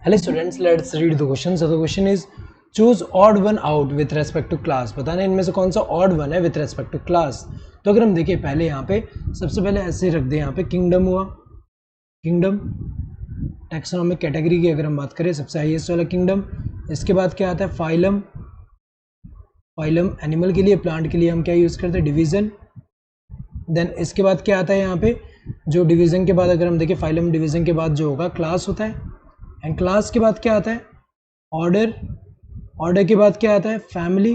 Hello students, let's read the question. So the question is choose odd one out with respect to class. बताना इनमें से कौन सा odd one है with respect to class. तो अगर हम देखें पहले यहाँ पे सबसे पहले ऐसे रख दें, यहाँ पे किंगडम हुआ, किंगडम टैक्सोनॉमिक कैटेगरी की अगर हम बात करें सबसे हाईएस्ट वाला किंगडम. इसके बाद क्या आता है फाइलम. फाइलम एनिमल के लिए, प्लांट के लिए हम क्या यूज़ करते हैं डिवीज़न. देन इसके बाद क्या आता है यहाँ पे जो डिवीज़न के बाद अगर हम देखें फाइलम डिवीज़न के बाद जो होगा क्लास होता है. एंड क्लास के बाद क्या आता है ऑर्डर. ऑर्डर के बाद क्या आता है फैमिली.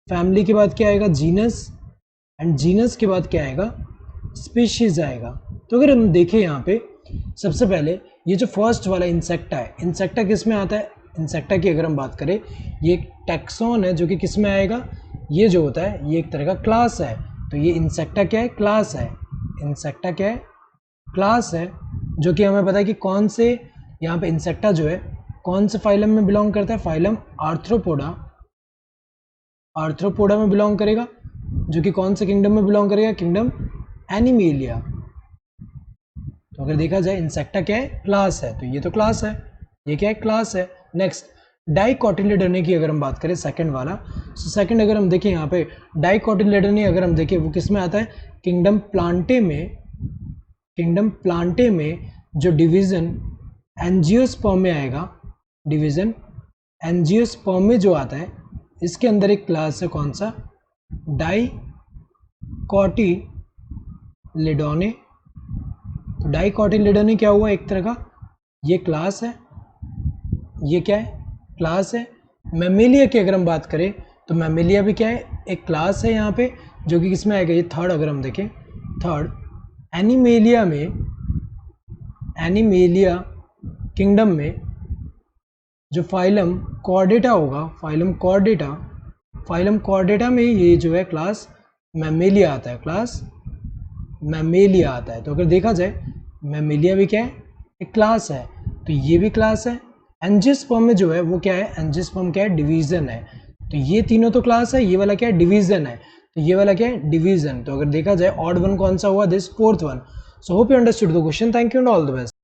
फैमिली के बाद क्या आएगा जीनस. एंड जीनस के बाद क्या आएगा स्पीशीज आएगा. तो अगर हम देखें यहाँ पे सबसे पहले ये जो फर्स्ट वाला इंसेक्टा है, इंसेक्टा किस में आता है, इंसेक्टा की अगर हम बात करें ये एक टैक्सॉन है जो कि किस में आएगा, ये जो होता है ये एक तरह का क्लास है. तो ये इंसेक्टा क्या है क्लास है. इंसेक्टा क्या है क्लास है, जो कि हमें पता है कि कौन से यहाँ पे इंसेक्टा जो है कौन से फाइलम में बिलोंग करता है, फाइलम आर्थ्रोपोडा. आर्थ्रोपोडा में बिलोंग करेगा, जो कि कौन से किंगडम में बिलोंग करेगा, किंगडम एनिमेलिया. तो अगर देखा जाए इंसेक्टा क्या है क्लास है, तो ये तो क्लास है, ये क्या है क्लास है. नेक्स्ट डाइकोटिलेडोनी की अगर हम बात करें सेकंड वाला, तो सेकंड अगर हम देखें यहाँ पे डाइकोटिलेडोनी अगर हम देखें वो किस में आता है किंगडम प्लांटे में. किंगडम प्लांटे में जो डिवीज़न एंजियोस्पर्म में आएगा, डिवीज़न एंजियोस्पर्म में जो आता है इसके अंदर एक क्लास है कौन सा डाइकोटिलेडोनी. तो डाइकोटिलेडोनी क्या हुआ एक तरह का ये क्लास है, ये क्या है क्लास है. मैमेलिया की अगर हम बात करें तो मैमेलिया भी क्या है एक क्लास है यहाँ पे, जो कि किसमें आएगा ये थर्ड अगर हम देखें थर्ड. एनिमेलिया में, एनिमेलिया किंगडम में जो फाइलम कॉर्डेटा होगा, फाइलम कॉर्डेटा, फाइलम कॉर्डेटा में ये जो है क्लास मैमेलिया आता है, क्लास मैमेलिया आता है. तो अगर देखा जाए मैमेलिया भी क्या है एक क्लास है, तो ये भी क्लास है. एंजियोस्पर्म में जो है वो क्या है, एंजियोस्पर्म क्या है डिवीज़न है. तो ये तीनों तो क्लास है, ये वाला क्या है डिवीज़न है, तो ये वाला क्या है डिवीज़न. तो अगर देखा जाए ऑड वन कौन सा हुआ, this fourth one. So hope you understood the question. Thank you and all the best.